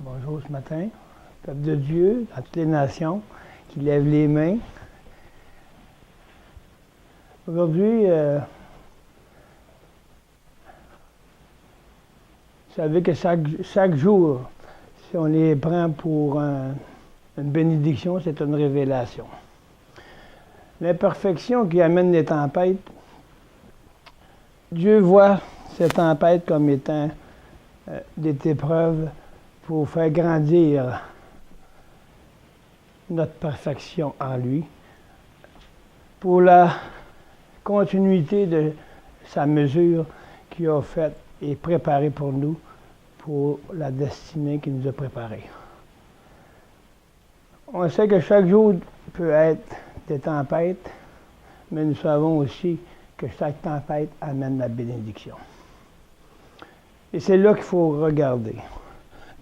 Bonjour ce matin. Peuple de Dieu, à toutes les nations qui lèvent les mains. Aujourd'hui, vous savez que chaque jour, si on les prend pour une bénédiction, c'est une révélation. L'imperfection qui amène les tempêtes, Dieu voit ces tempêtes comme étant des épreuves pour faire grandir notre perfection en lui, pour la continuité de sa mesure qu'il a faite et préparée pour nous, pour la destinée qu'il nous a préparée. On sait que chaque jour peut être des tempêtes, mais nous savons aussi que chaque tempête amène la bénédiction. Et c'est là qu'il faut regarder.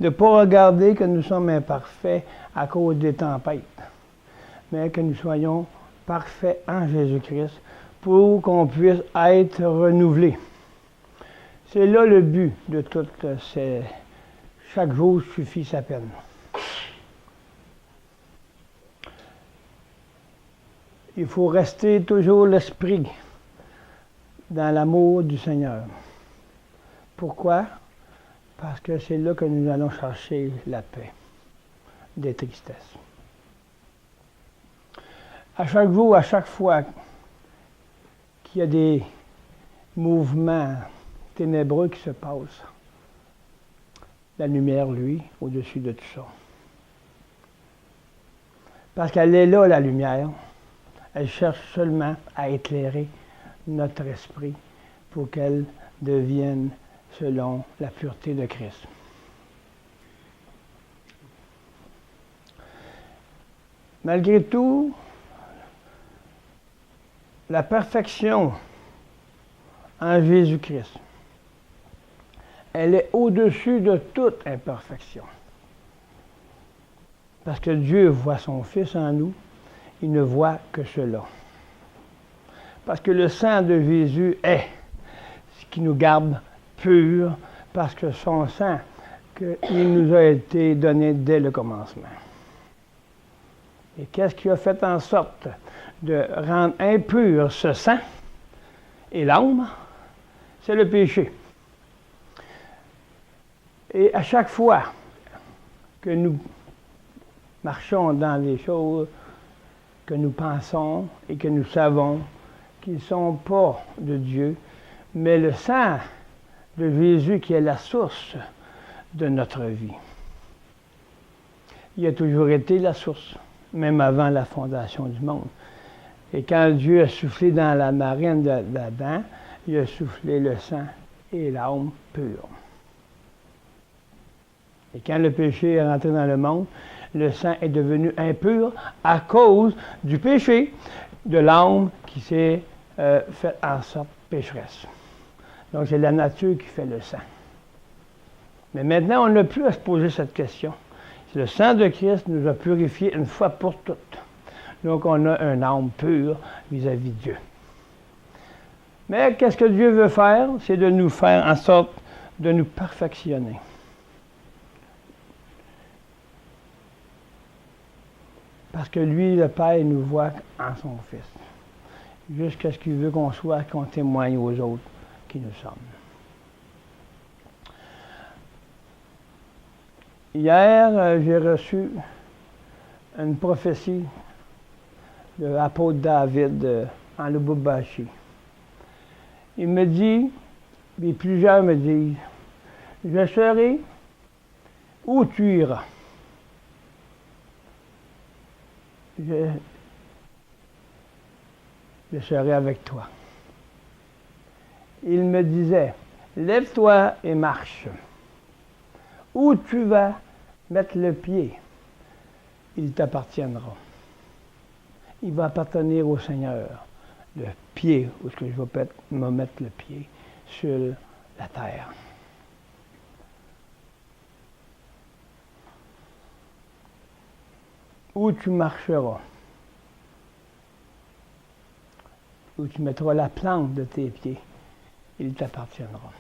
Ne pas regarder que nous sommes imparfaits à cause des tempêtes, mais que nous soyons parfaits en Jésus-Christ pour qu'on puisse être renouvelés. C'est là le but de tout ces... Chaque jour suffit sa peine. Il faut rester toujours l'esprit dans l'amour du Seigneur. Pourquoi? Parce que c'est là que nous allons chercher la paix des tristesses. À chaque jour, à chaque fois qu'il y a des mouvements ténébreux qui se passent, la lumière, lui, au-dessus de tout ça. Parce qu'elle est là, la lumière. Elle cherche seulement à éclairer notre esprit pour qu'elle devienne selon la pureté de Christ. Malgré tout, la perfection en Jésus-Christ, elle est au-dessus de toute imperfection. Parce que Dieu voit son Fils en nous, il ne voit que cela. Parce que le sang de Jésus est ce qui nous garde purs, parce que son sang, il nous a été donné dès le commencement. Et qu'est-ce qui a fait en sorte de rendre impur ce sang et l'âme? C'est le péché. Et à chaque fois que nous marchons dans des choses que nous pensons et que nous savons qu'ils ne sont pas de Dieu, mais le sang de Jésus qui est la source de notre vie. Il a toujours été la source, même avant la fondation du monde. Et quand Dieu a soufflé dans la narine d'Adam, il a soufflé le sang et l'âme pure. Et quand le péché est rentré dans le monde, le sang est devenu impur à cause du péché de l'âme qui s'est fait en sorte pécheresse. Donc, c'est la nature qui fait le sang. Mais maintenant, on n'a plus à se poser cette question. Le sang de Christ nous a purifiés une fois pour toutes. Donc, on a un âme pure vis-à-vis de Dieu. Mais qu'est-ce que Dieu veut faire? C'est de nous faire en sorte de nous perfectionner. Parce que lui, le Père, nous voit en son Fils. Jusqu'à ce qu'il veut qu'on soit, qu'on témoigne aux autres qui nous sommes. Hier, j'ai reçu une prophétie de l'apôtre David en Lubumbashi. Il me dit, et plusieurs me disent, je serai où tu iras. Je serai avec toi. Il me disait, lève-toi et marche. Où tu vas mettre le pied, il t'appartiendra. Il va appartenir au Seigneur, le pied, où est-ce que je vais me mettre le pied, sur la terre. Où tu marcheras, où tu mettras la plante de tes pieds, il t'appartiendra.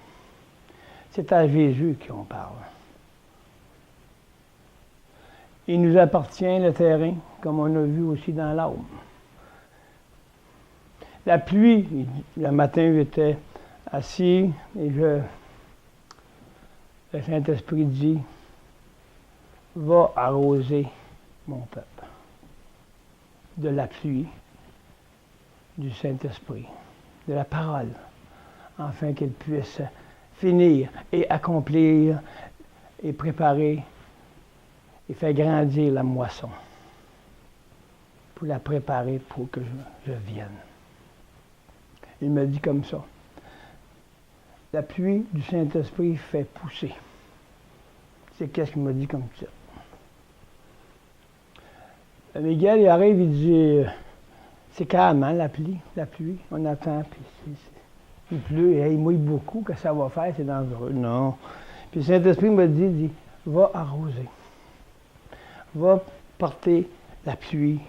C'est à Jésus qu'on parle. Il nous appartient le terrain, comme on a vu aussi dans l'Aume. La pluie, le matin, j'étais assis et le Saint-Esprit dit, va arroser mon peuple de la pluie du Saint-Esprit, de la parole, afin qu'il puisse finir et accomplir et préparer et faire grandir la moisson pour la préparer pour que je vienne. Il me dit comme ça. La pluie du Saint-Esprit fait pousser. C'est qu'est-ce qu'il m'a dit comme ça. Miguel, il arrive, il dit, c'est calme, hein, la pluie. On attend, puis il pleut, et il mouille beaucoup, que ça va faire, c'est dangereux. Non. Puis le Saint-Esprit m'a dit, va arroser. Va porter la pluie.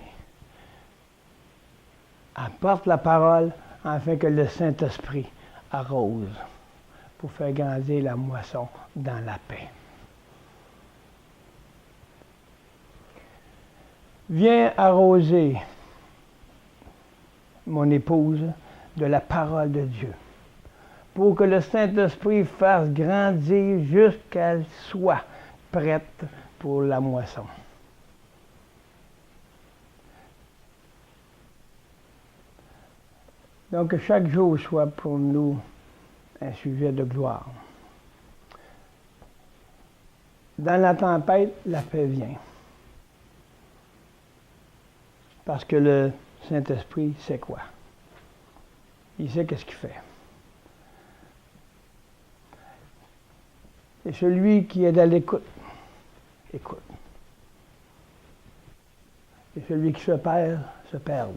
Apporte la parole, afin que le Saint-Esprit arrose pour faire grandir la moisson dans la paix. Viens arroser mon épouse de la parole de Dieu, pour que le Saint-Esprit fasse grandir jusqu'à qu'elle soit prête pour la moisson. Donc, que chaque jour soit pour nous un sujet de gloire. Dans la tempête, la paix vient. Parce que le Saint-Esprit sait quoi? Il sait qu'est-ce qu'il fait. Et celui qui est à l'écoute, écoute. Et celui qui se perd, se perd.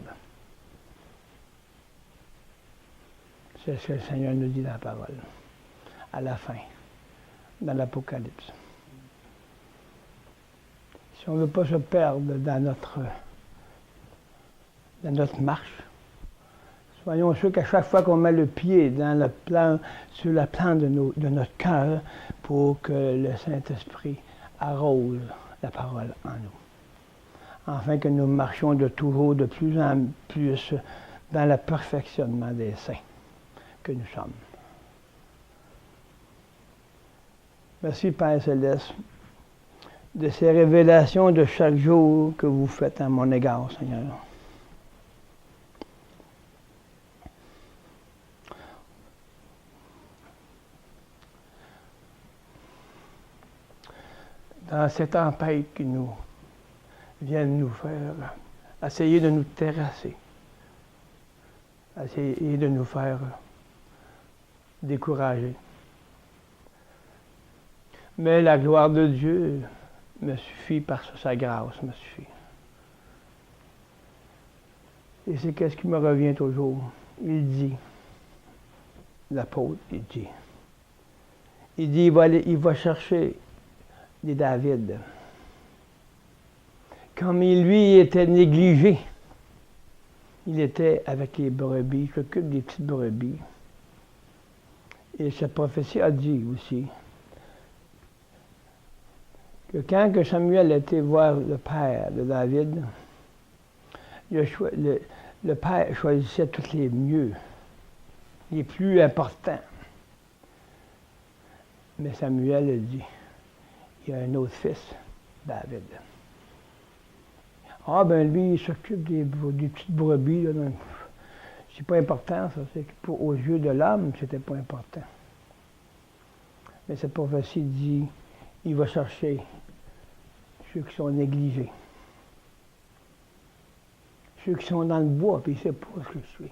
C'est ce que le Seigneur nous dit dans la parole, à la fin, dans l'Apocalypse. Si on ne veut pas se perdre dans notre marche, soyons sûrs qu'à chaque fois qu'on met le pied dans le plan, sur le plan de notre cœur, pour que le Saint-Esprit arrose la parole en nous, afin que nous marchions de toujours de plus en plus dans le perfectionnement des saints que nous sommes. Merci, Père Céleste, de ces révélations de chaque jour que vous faites à mon égard, Seigneur. Dans cette tempête qui nous viennent nous faire essayer de nous terrasser, essayer de nous faire décourager. Mais la gloire de Dieu me suffit parce que sa grâce me suffit. Et c'est qu'est-ce qui me revient toujours. Il dit, l'apôtre, il dit, il va chercher des David. Comme lui était négligé, il était avec les brebis, il s'occupe des petites brebis. Et cette prophétie a dit aussi que quand que Samuel était voir le père de David, le père choisissait tous les mieux, les plus importants. Mais Samuel a dit, il y a un autre fils, David. Ah ben lui, il s'occupe des petites brebis, là, c'est pas important, ça. C'est que aux yeux de l'homme, c'était pas important. Mais cette prophétie dit, il va chercher ceux qui sont négligés. Ceux qui sont dans le bois, puis il ne sait pas ce que je suis.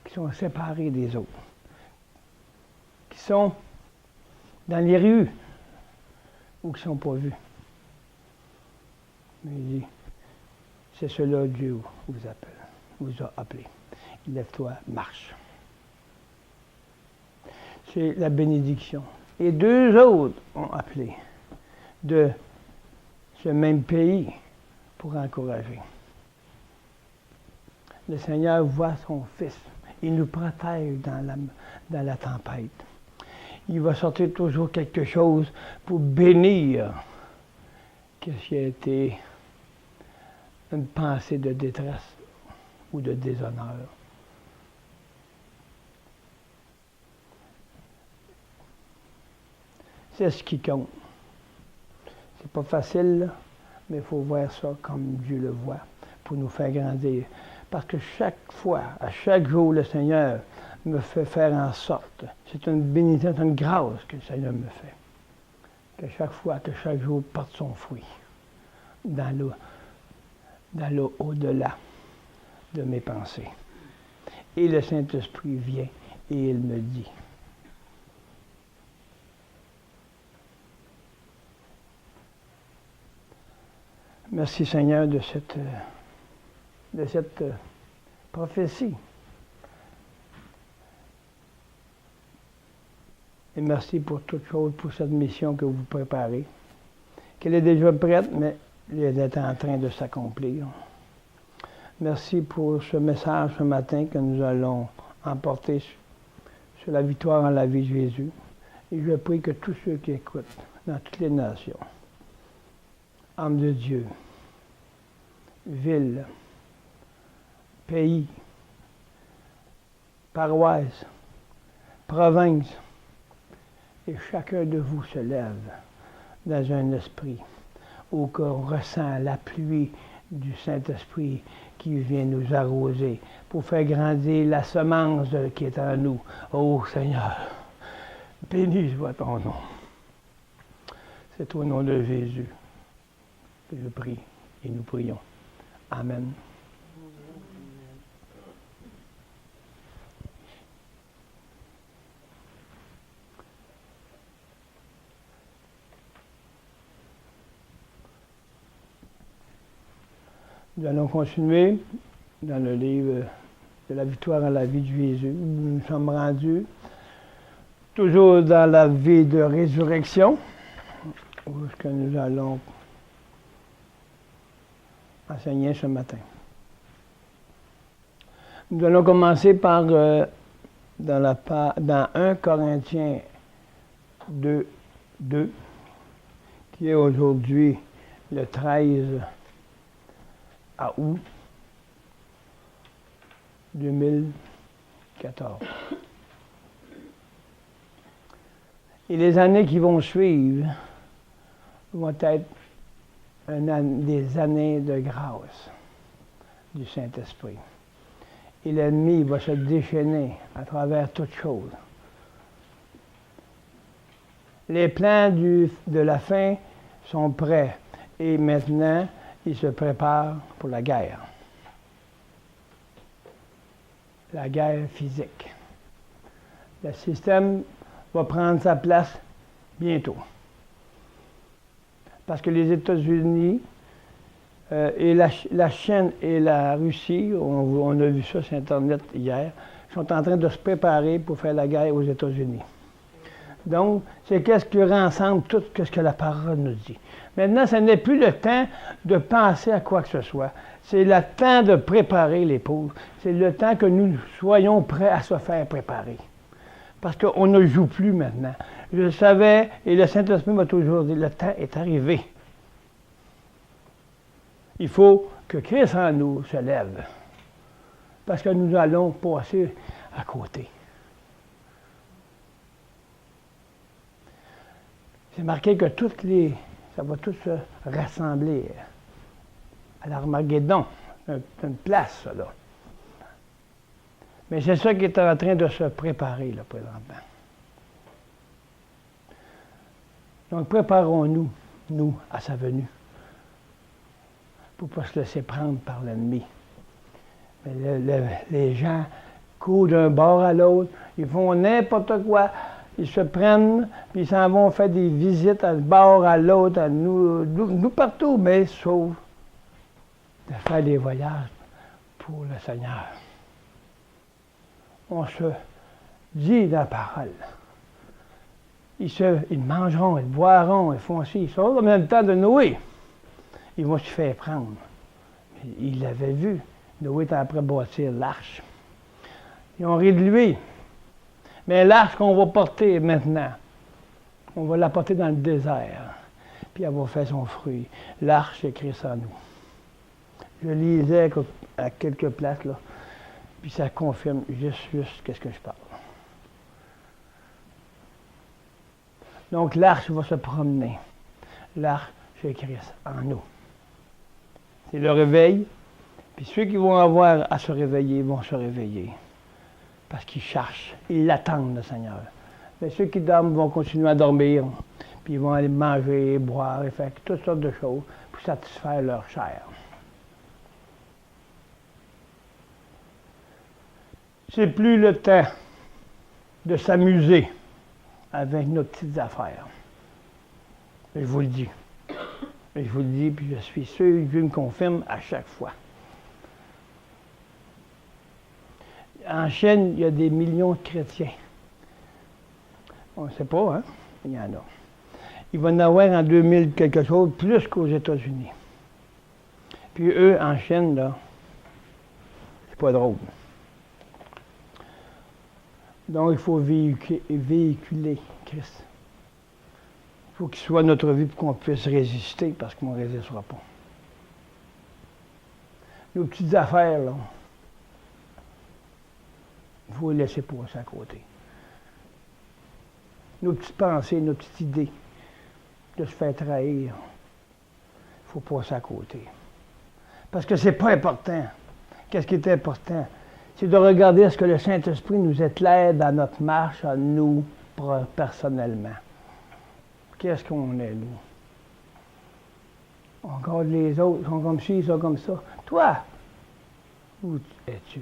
Qui sont séparés des autres. Qui sont dans les rues, ou qui ne sont pas vus. Mais il dit, c'est cela Dieu vous a appelé. Lève-toi, marche. C'est la bénédiction. Et deux autres ont appelé de ce même pays pour encourager. Le Seigneur voit son Fils. Il nous protège dans la tempête. Il va sortir toujours quelque chose pour bénir qu'est-ce qui a été une pensée de détresse ou de déshonneur. C'est ce qui compte. C'est pas facile, là, mais il faut voir ça comme Dieu le voit, pour nous faire grandir. Parce que chaque fois, à chaque jour, le Seigneur me fait faire en sorte, c'est une bénédiction, c'est une grâce que le Seigneur me fait, que chaque fois, que chaque jour porte son fruit dans le au-delà de mes pensées. Et le Saint-Esprit vient et il me dit, merci Seigneur de cette prophétie. Et merci pour toute chose, pour cette mission que vous préparez, qu'elle est déjà prête, mais elle est en train de s'accomplir. Merci pour ce message ce matin que nous allons emporter sur la victoire en la vie de Jésus. Et je prie que tous ceux qui écoutent, dans toutes les nations, âme de Dieu, ville, pays, paroisse, province, et chacun de vous se lève dans un esprit où on ressent la pluie du Saint-Esprit qui vient nous arroser pour faire grandir la semence qui est en nous. Oh Seigneur, béni soit ton nom. C'est au nom de Jésus que je prie et nous prions. Amen. Nous allons continuer dans le livre de la victoire à la vie de Jésus. Nous sommes rendus toujours dans la vie de résurrection, où est-ce que nous allons enseigner ce matin. Nous allons commencer par dans 1 Corinthiens 2, qui est aujourd'hui le 13 août 2014. Et les années qui vont suivre vont être des années de grâce du Saint-Esprit. Et l'ennemi va se déchaîner à travers toutes choses. Les plans de la fin sont prêts et maintenant, ils se préparent pour la guerre. La guerre physique. Le système va prendre sa place bientôt. Parce que les États-Unis et la Chine et la Russie, on a vu ça sur Internet hier, sont en train de se préparer pour faire la guerre aux États-Unis. Donc, c'est qu'est-ce qui rassemble tout ce que la parole nous dit. Maintenant, ce n'est plus le temps de penser à quoi que ce soit. C'est le temps de préparer l'épouse. C'est le temps que nous soyons prêts à se faire préparer. Parce qu'on ne joue plus maintenant. Je le savais, et le Saint-Esprit m'a toujours dit, le temps est arrivé. Il faut que Christ en nous se lève. Parce que nous allons passer à côté. C'est marqué que ça va tout se rassembler à l'Armageddon. C'est une place, ça, là. Mais c'est ça qui est en train de se préparer, là, présentement. Donc, préparons-nous, nous, à sa venue, pour ne pas se laisser prendre par l'ennemi. Mais les gens courent d'un bord à l'autre, ils font n'importe quoi. Ils se prennent, puis ils s'en vont faire des visites à ce bord, à l'autre, à nous partout, mais sauf de faire des voyages pour le Seigneur. On se dit dans la parole. Ils mangeront, ils boiront, ils font ci, ils sont en même temps de Noé. Ils vont se faire prendre. Ils l'avaient vu. Noé était après bâtir l'arche. Ils ont ri de lui. Mais l'arche qu'on va porter maintenant, on va la porter dans le désert. puis elle va faire son fruit. L'arche, c'est Christ en nous. Je lisais à quelques places, là, puis ça confirme juste qu'est-ce que je parle. Donc, l'arche va se promener. L'arche, c'est Christ en nous. C'est le réveil. Puis ceux qui vont avoir à se réveiller vont se réveiller. Parce qu'ils cherchent, ils l'attendent, le Seigneur. Mais ceux qui dorment vont continuer à dormir. Puis ils vont aller manger, boire et faire toutes sortes de choses pour satisfaire leur chair. C'est plus le temps de s'amuser avec nos petites affaires. Je vous le dis. Je vous le dis, puis je suis sûr que Dieu me confirme à chaque fois. En Chine, il y a des millions de chrétiens. On ne sait pas, hein? Il y en a. Il va y en avoir en 2000 quelque chose, plus qu'aux États-Unis. Puis eux, en Chine, là, c'est pas drôle. Donc, il faut véhiculer Christ. Il faut qu'il soit notre vie pour qu'on puisse résister, parce qu'on ne résistera pas. Nos petites affaires, là, il faut les laisser passer à côté. Nos petites pensées, nos petites idées de se faire trahir, il faut passer à côté. Parce que c'est pas important. Qu'est-ce qui est important? C'est de regarder ce que le Saint-Esprit nous éclaire dans notre marche à nous personnellement. Qu'est-ce qu'on est, nous? On regarde les autres, ils sont comme ci, ils sont comme ça. Toi, où es-tu?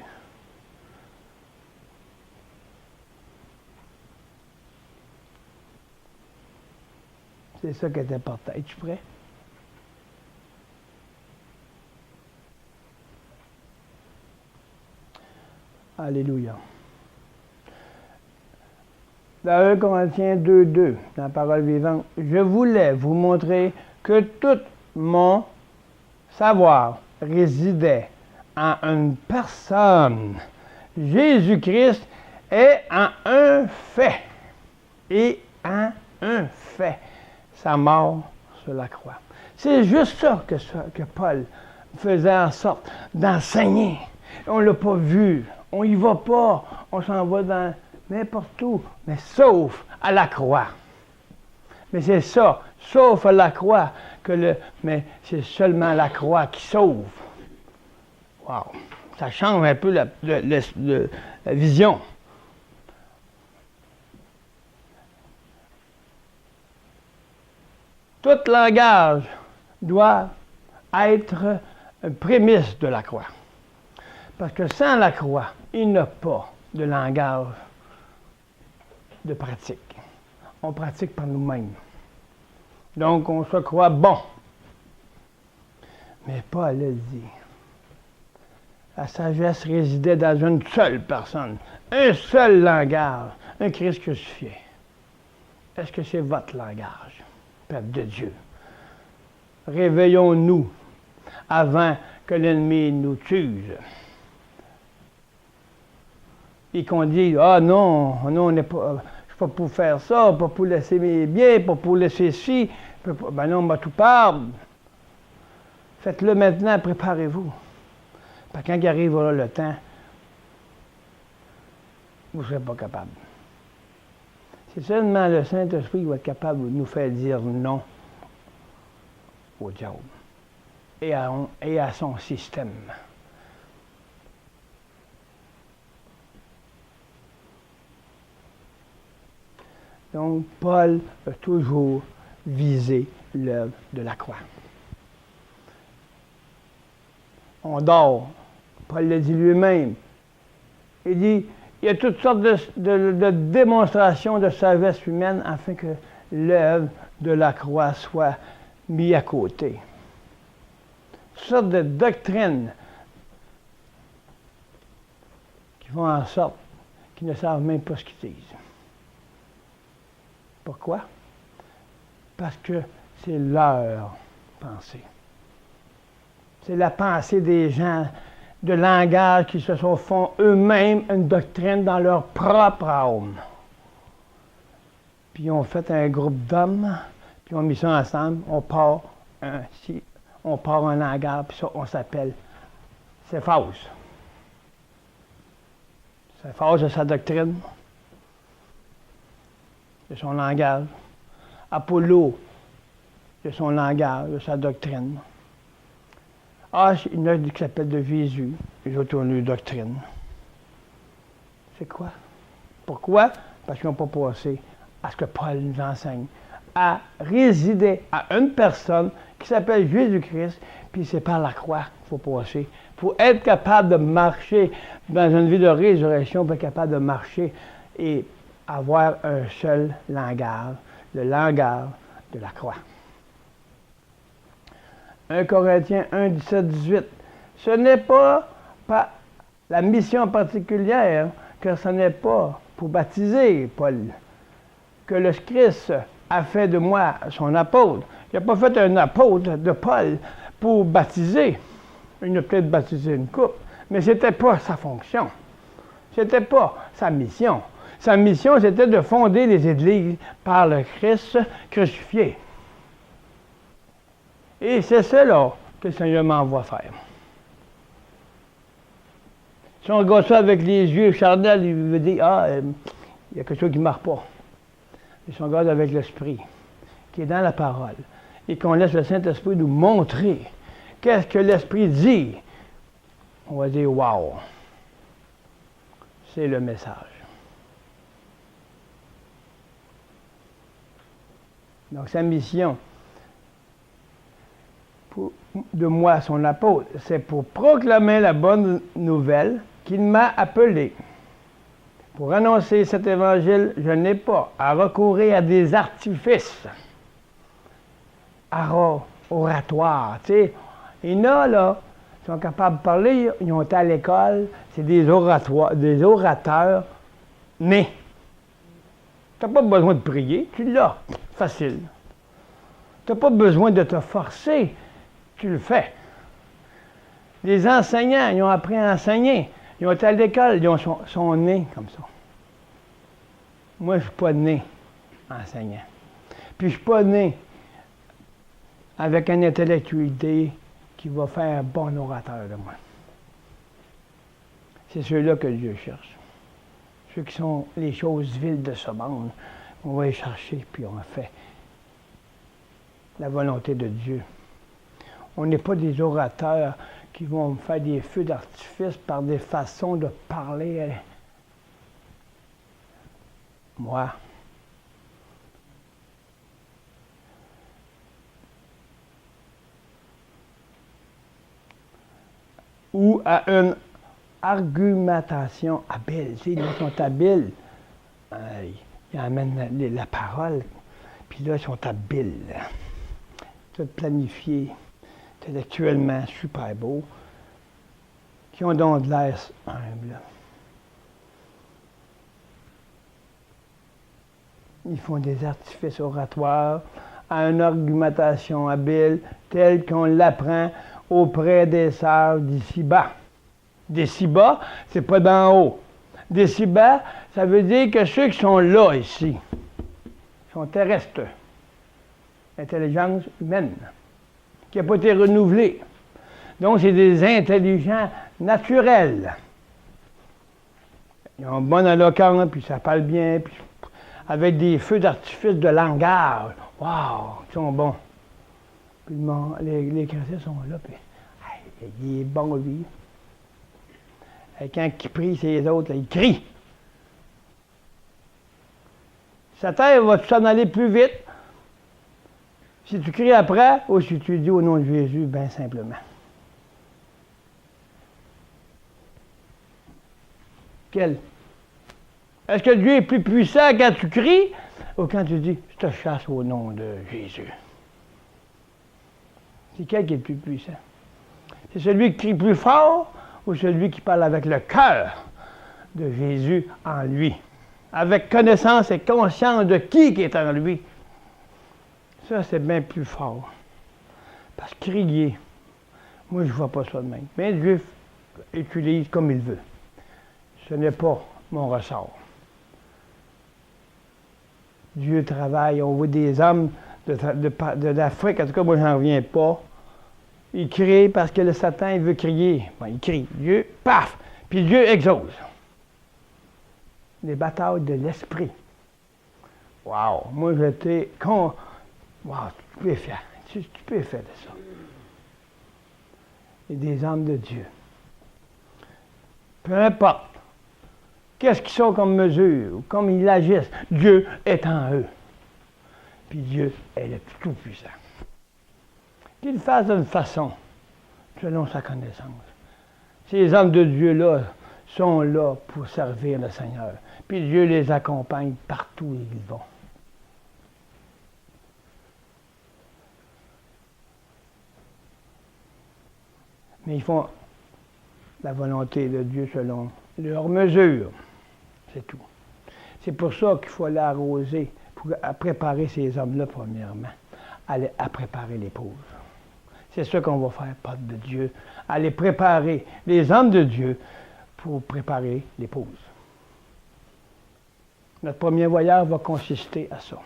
C'est ça qui est important. Es-tu prêt? Alléluia. Dans 1 Corinthiens 2:2, dans la parole vivante, je voulais vous montrer que tout mon savoir résidait en une personne, Jésus-Christ, et en un fait. Et en un fait. Sa mort sur la croix. C'est juste ça que Paul faisait en sorte d'enseigner. On ne l'a pas vu. On n'y va pas. On s'en va dans n'importe où, mais sauf à la croix. Mais c'est ça, sauf à la croix, mais c'est seulement la croix qui sauve. Wow! Ça change un peu la vision. Tout langage doit être une prémisse de la croix. Parce que sans la croix, il n'y a pas de langage de pratique. On pratique par nous-mêmes. Donc, on se croit bon. Mais Paul le dit. La sagesse résidait dans une seule personne, un seul langage, un Christ crucifié. Est-ce que c'est votre langage, peuple de Dieu? Réveillons-nous avant que l'ennemi nous tue. Et qu'on dise, ah non, on n'est pas, je ne suis pas pour faire ça, pas pour laisser mes biens, pas pour laisser ci, ben non, on m'a tout pardonné. Faites-le maintenant, préparez-vous. Parce que quand il arrivera le temps, vous ne serez pas capable. C'est seulement le Saint-Esprit qui va être capable de nous faire dire non au diable et à son système. Donc, Paul a toujours visé l'œuvre de la croix. On dort. Paul le dit lui-même. Il dit, il y a toutes sortes de démonstrations de sagesse humaine afin que l'œuvre de la croix soit mise à côté. Toutes sortes de doctrines qui font en sorte qu'ils ne savent même pas ce qu'ils disent. Pourquoi? Parce que c'est leur pensée. C'est la pensée des gens de langage qui se sont font eux-mêmes une doctrine dans leur propre âme. Puis ils ont fait un groupe d'hommes, puis Puis on a mis ça ensemble, on part un langage, puis ça, on s'appelle Céphas. Céphas a sa doctrine, de son langage. Apollo, de son langage, de sa doctrine. Il y en a qui s'appellent de Jésus, les autres ont une doctrine. C'est quoi? Pourquoi? Parce qu'ils n'ont pas passé à ce que Paul nous enseigne, à résider à une personne qui s'appelle Jésus-Christ, puis c'est par la croix qu'il faut passer. Il faut être capable de marcher dans une vie de résurrection, pour être capable de marcher et avoir un seul langage, le langage de la croix. 1 Corinthiens 1, 17, 18. Ce n'est pas la mission particulière, que ce n'est pas pour baptiser, Paul, que le Christ a fait de moi son apôtre. Il n'a pas fait un apôtre de Paul pour baptiser. Il a peut-être baptisé une couple, mais ce n'était pas sa fonction. Ce n'était pas sa mission. Sa mission, c'était de fonder les églises par le Christ crucifié. Et c'est cela que le Seigneur m'envoie faire. Si on regarde ça avec les yeux charnels, il veut dire, il y a quelque chose qui ne marche pas. Mais si on regarde avec l'Esprit, qui est dans la parole, et qu'on laisse le Saint-Esprit nous montrer qu'est-ce que l'Esprit dit, on va dire, wow, c'est le message. Donc, sa mission, de moi, son apôtre, c'est pour proclamer la bonne nouvelle qu'il m'a appelé. Pour annoncer cet évangile, je n'ai pas à recourir à des artifices oratoires. Tu sais, il y en a, là, qui sont capables de parler, ils ont été à l'école, c'est des orateurs nés. Tu n'as pas besoin de prier, tu l'as, facile. Tu n'as pas besoin de te forcer, tu le fais. Les enseignants, ils ont appris à enseigner. Ils ont été à l'école, ils sont nés comme ça. Moi, je ne suis pas né enseignant. Puis, je ne suis pas né avec une intellectualité qui va faire un bon orateur de moi. C'est ceux-là que Dieu cherche. Ceux qui sont les choses viles de ce monde. On va les chercher, puis on fait la volonté de Dieu. On n'est pas des orateurs qui vont faire des feux d'artifice par des façons de parler. Moi, ou à une argumentation habile. Tu sais, ils sont habiles. Ils amènent la parole, puis là, ils sont habiles. Tout planifié, intellectuellement, super beau, qui ont donc de l'air humble. Ils font des artifices oratoires à une argumentation habile, telle qu'on l'apprend auprès des sages d'ici-bas. D'ici-bas, c'est pas d'en haut. D'ici-bas, ça veut dire que ceux qui sont là, ici, sont terrestres. Intelligence humaine, qui n'a pas été renouvelée. Donc, c'est des intelligents naturels. Ils ont une bonne éloquence, puis ça parle bien, puis avec des feux d'artifice de langage. Wow, ils sont bons. Puis les chrétiens sont là, puis il est bon, lui. Et quand il prie, c'est les autres, là, ils crient. Sa terre va s'en aller plus vite si tu cries après ou si tu dis au nom de Jésus, bien simplement. Quel? Est-ce que Dieu est plus puissant quand tu cries ou quand tu dis, je te chasse au nom de Jésus? C'est quel qui est le plus puissant? C'est celui qui crie plus fort ou celui qui parle avec le cœur de Jésus en lui? Avec connaissance et conscience de qui est en lui. Ça, c'est bien plus fort. Parce que crier, moi, je ne vois pas ça de même. Mais Dieu utilise comme il veut. Ce n'est pas mon ressort. Dieu travaille, on voit des hommes d'Afrique, en tout cas, moi, j'en reviens pas. Il crie parce que le Satan, il veut crier. Bon, il crie. Dieu, paf! Puis Dieu exauce. Les batailles de l'esprit. Wow! Moi, j'étais con. Wow, tu peux être fier. Tu peux être fier de ça. Et des hommes de Dieu. Peu importe. Qu'est-ce qu'ils sont comme mesure, ou comme ils agissent, Dieu est en eux. Puis Dieu est le tout-puissant. Qu'il fasse d'une façon, selon sa connaissance. Ces hommes de Dieu-là sont là pour servir le Seigneur. Puis Dieu les accompagne partout où ils vont. Mais ils font la volonté de Dieu selon leur mesure. C'est tout. C'est pour ça qu'il faut aller arroser, pour préparer ces hommes-là, premièrement. Aller à préparer l'épouse. C'est ça qu'on va faire, peuple de Dieu. Aller préparer les hommes de Dieu pour préparer l'épouse. Notre premier voyage va consister à ça.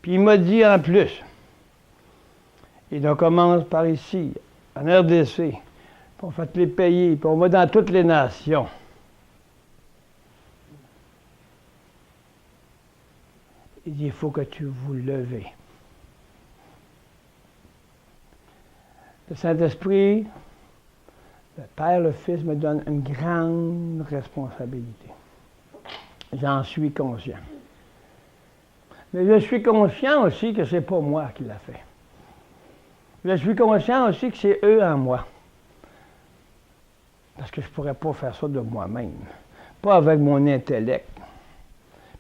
Puis il m'a dit en plus, et on commence par ici, en RDC, puis on fait les pays, puis on va dans toutes les nations. Il dit, il faut que tu vous levez. Le Saint-Esprit, le Père, le Fils me donne une grande responsabilité. J'en suis conscient. Mais je suis conscient aussi que ce n'est pas moi qui l'a fait. Je suis conscient aussi que c'est eux en moi. Parce que je ne pourrais pas faire ça de moi-même. Pas avec mon intellect,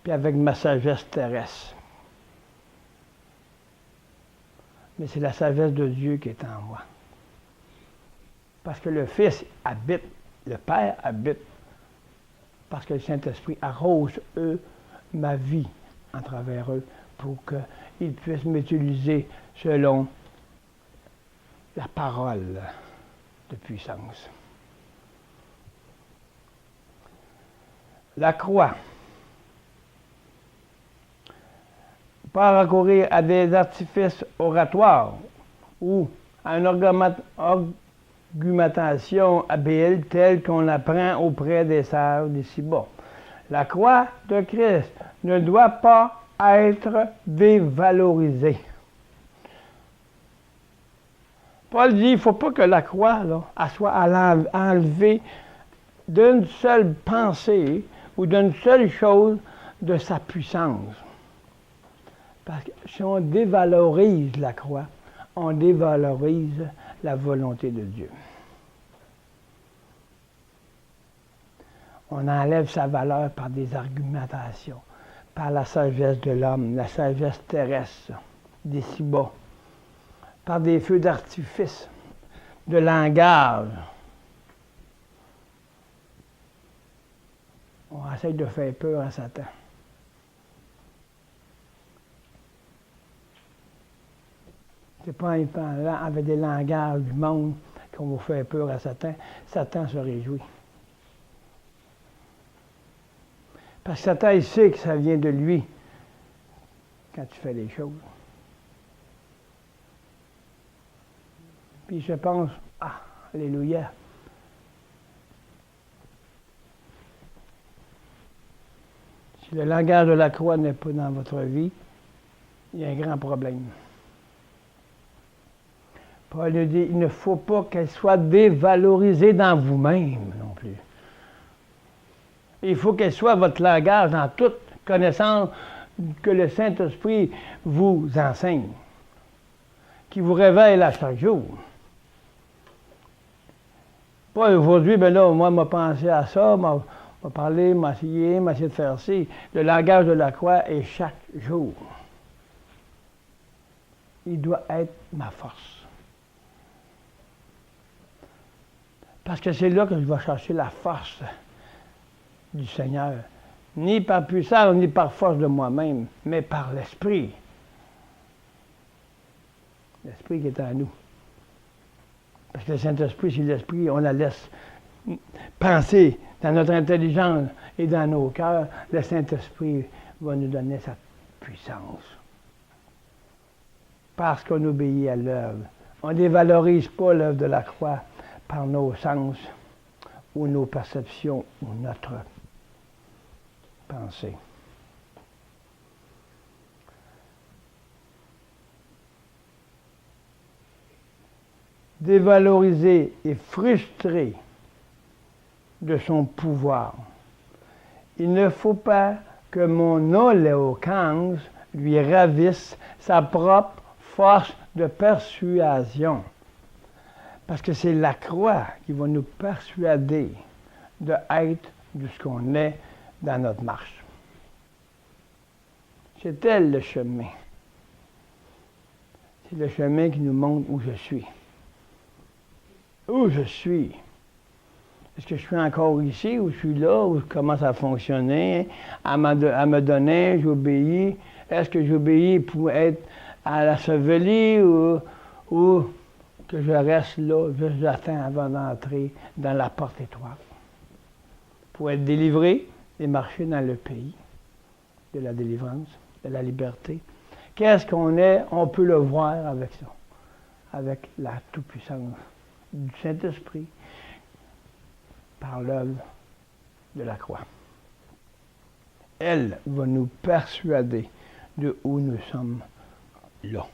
puis avec ma sagesse terrestre. Mais c'est la sagesse de Dieu qui est en moi. Parce que le Fils habite, le Père habite, parce que le Saint-Esprit arrose, eux, ma vie en travers eux, pour qu'ils puissent m'utiliser selon la parole de puissance. La croix. Pas recourir à des artifices oratoires ou à une argumentation habile telle qu'on apprend auprès des sages d'ici-bas. La croix de Christ ne doit pas être dévalorisée. Paul dit qu'il ne faut pas que la croix là, elle soit enlevée d'une seule pensée ou d'une seule chose de sa puissance. Parce que si on dévalorise la croix, on dévalorise la volonté de Dieu. On enlève sa valeur par des argumentations, par la sagesse de l'homme, la sagesse terrestre, d'ici-bas, par des feux d'artifice, de langage. On essaie de faire peur à Satan. C'est pas en parlant avec des langages du monde qu'on va faire peur à Satan. Satan se réjouit. Parce que Satan, il sait que ça vient de lui quand tu fais les choses. Puis je pense, alléluia. Si le langage de la croix n'est pas dans votre vie, il y a un grand problème. Paul dit, il ne faut pas qu'elle soit dévalorisée dans vous-même non plus. Il faut qu'elle soit votre langage dans toute connaissance que le Saint-Esprit vous enseigne, qui vous révèle à chaque jour. Pas aujourd'hui, ben là, moi, m'a pensé à ça, m'a parlé, m'a essayé de faire ci. Le langage de la croix est chaque jour. Il doit être ma force. Parce que c'est là que je vais chercher la force du Seigneur. Ni par puissance, ni par force de moi-même, mais par l'Esprit. L'Esprit qui est en nous. Parce que le Saint-Esprit, c'est l'Esprit, on la laisse penser dans notre intelligence et dans nos cœurs. Le Saint-Esprit va nous donner sa puissance. Parce qu'on obéit à l'œuvre. On ne dévalorise pas l'œuvre de la croix par nos sens ou nos perceptions ou notre pensée. Dévalorisé et frustré de son pouvoir. Il ne faut pas que mon oléoquence lui ravisse sa propre force de persuasion. Parce que c'est la croix qui va nous persuader d'être de ce qu'on est dans notre marche. C'est elle le chemin. C'est le chemin qui nous montre où je suis. Où je suis. Est-ce que je suis encore ici, ou je suis là, ou je commence à fonctionner, à me donner, j'obéis? Est-ce que j'obéis pour être à la Savelie, ou que je reste là, juste j'attends avant d'entrer dans la porte étroite? Pour être délivré et marcher dans le pays de la délivrance, de la liberté. Qu'est-ce qu'on est? On peut le voir avec ça, avec la toute-puissance du Saint-Esprit par l'œuvre de la croix. Elle va nous persuader de où nous sommes là.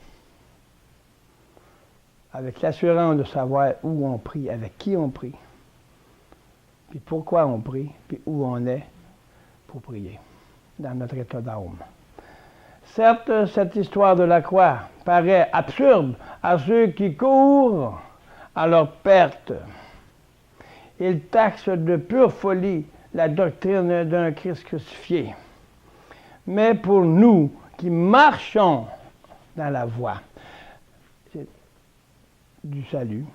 Avec l'assurance de savoir où on prie, avec qui on prie, puis pourquoi on prie, puis où on est pour prier, dans notre état d'âme. Certes, cette histoire de la croix paraît absurde à ceux qui courent à leur perte. Il taxe de pure folie la doctrine d'un Christ crucifié. Mais pour nous qui marchons dans la voie du salut,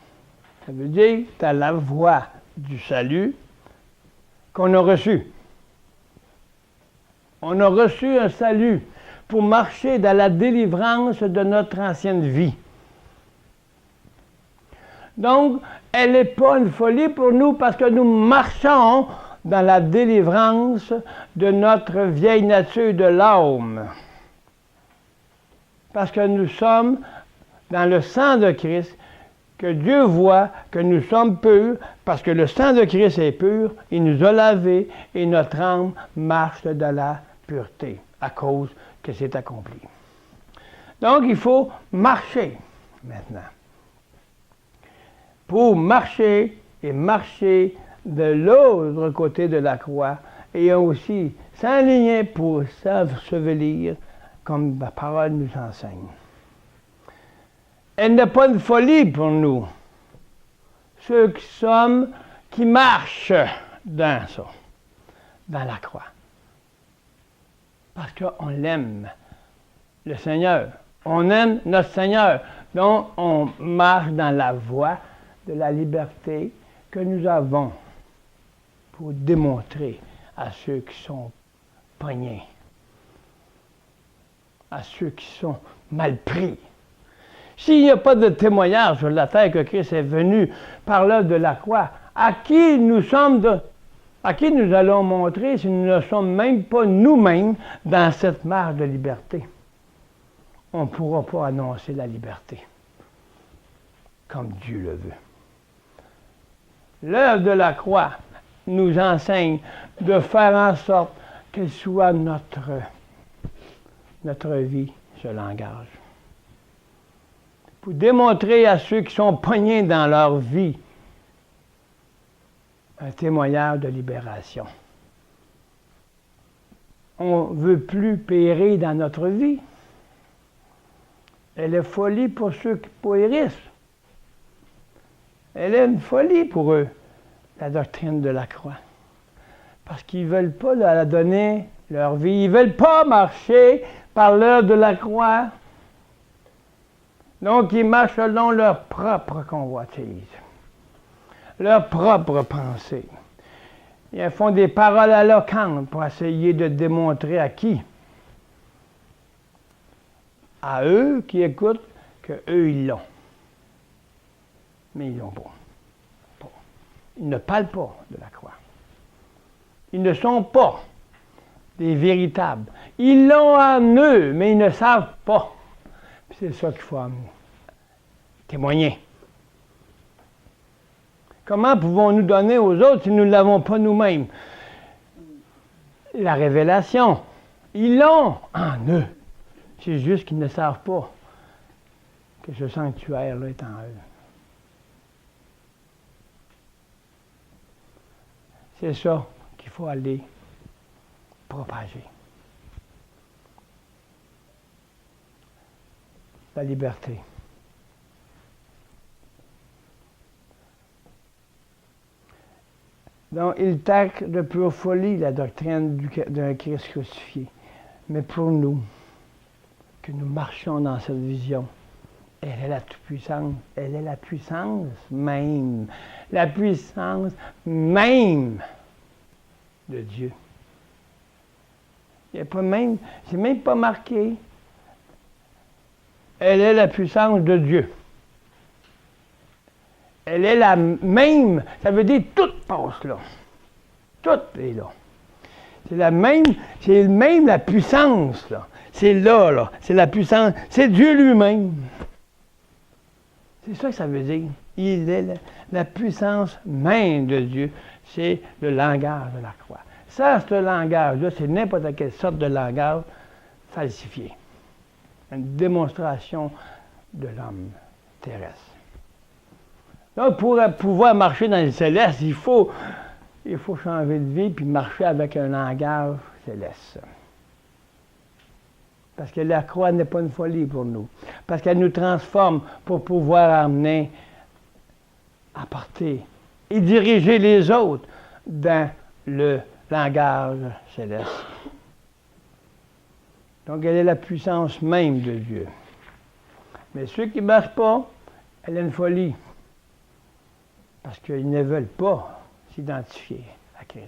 ça veut dire que c'est la voie du salut qu'on a reçu. On a reçu un salut pour marcher dans la délivrance de notre ancienne vie. Donc, elle n'est pas une folie pour nous parce que nous marchons dans la délivrance de notre vieille nature de l'âme. Parce que nous sommes dans le sang de Christ, que Dieu voit que nous sommes purs, parce que le sang de Christ est pur, il nous a lavés et notre âme marche dans la pureté à cause que c'est accompli. Donc, il faut marcher maintenant. Pour marcher et marcher de l'autre côté de la croix et aussi s'aligner pour s'ensevelir comme la parole nous enseigne. Elle n'est pas une folie pour nous, ceux qui marchent dans ça, dans la croix. Parce qu'on l'aime, le Seigneur. On aime notre Seigneur. Donc, on marche dans la voie de la liberté que nous avons pour démontrer à ceux qui sont pognés, à ceux qui sont mal pris. S'il n'y a pas de témoignage sur la terre que Christ est venu par l'œuvre de la croix, à qui nous allons montrer si nous ne sommes même pas nous-mêmes dans cette marche de liberté? On ne pourra pas annoncer la liberté comme Dieu le veut. L'œuvre de la croix nous enseigne de faire en sorte qu'elle soit notre vie, ce langage. Pour démontrer à ceux qui sont pognés dans leur vie un témoignage de libération. On ne veut plus périr dans notre vie. Elle est folie pour ceux qui périssent. Elle est une folie pour eux, la doctrine de la croix. Parce qu'ils ne veulent pas la donner leur vie. Ils ne veulent pas marcher par l'œuvre de la croix. Donc, ils marchent selon leur propre convoitise, leur propre pensée. Ils font des paroles éloquentes pour essayer de démontrer à qui? À eux qui écoutent qu'eux, ils l'ont. Mais ils l'ont pas. Ils ne parlent pas de la croix. Ils ne sont pas des véritables. Ils l'ont en eux, mais ils ne savent pas. C'est ça qu'il faut témoigner. Comment pouvons-nous donner aux autres si nous ne l'avons pas nous-mêmes? La révélation. Ils l'ont en eux. C'est juste qu'ils ne savent pas que ce sanctuaire-là est en eux. C'est ça qu'il faut aller propager. La liberté. Donc, il tacle de pure folie la doctrine d'un Christ crucifié. Mais pour nous, que nous marchions dans cette vision, elle est la toute-puissance. Elle est la puissance même. La puissance même de Dieu. Il n'y a pas même, c'est même pas marqué. Elle est la puissance de Dieu. Elle est la même, ça veut dire tout passe là. Tout est là. C'est la même, c'est même la puissance là. C'est là. C'est la puissance, c'est Dieu lui-même. C'est ça que ça veut dire. Il est la puissance même de Dieu. C'est le langage de la croix. Ça, ce langage-là, c'est n'importe quelle sorte de langage falsifié. Une démonstration de l'homme terrestre. Donc, pour pouvoir marcher dans le céleste, il faut changer de vie puis marcher avec un langage céleste. Parce que la croix n'est pas une folie pour nous. Parce qu'elle nous transforme pour pouvoir apporter et diriger les autres dans le langage céleste. Donc, elle est la puissance même de Dieu. Mais ceux qui ne marchent pas, elle est une folie. Parce qu'ils ne veulent pas s'identifier à Christ.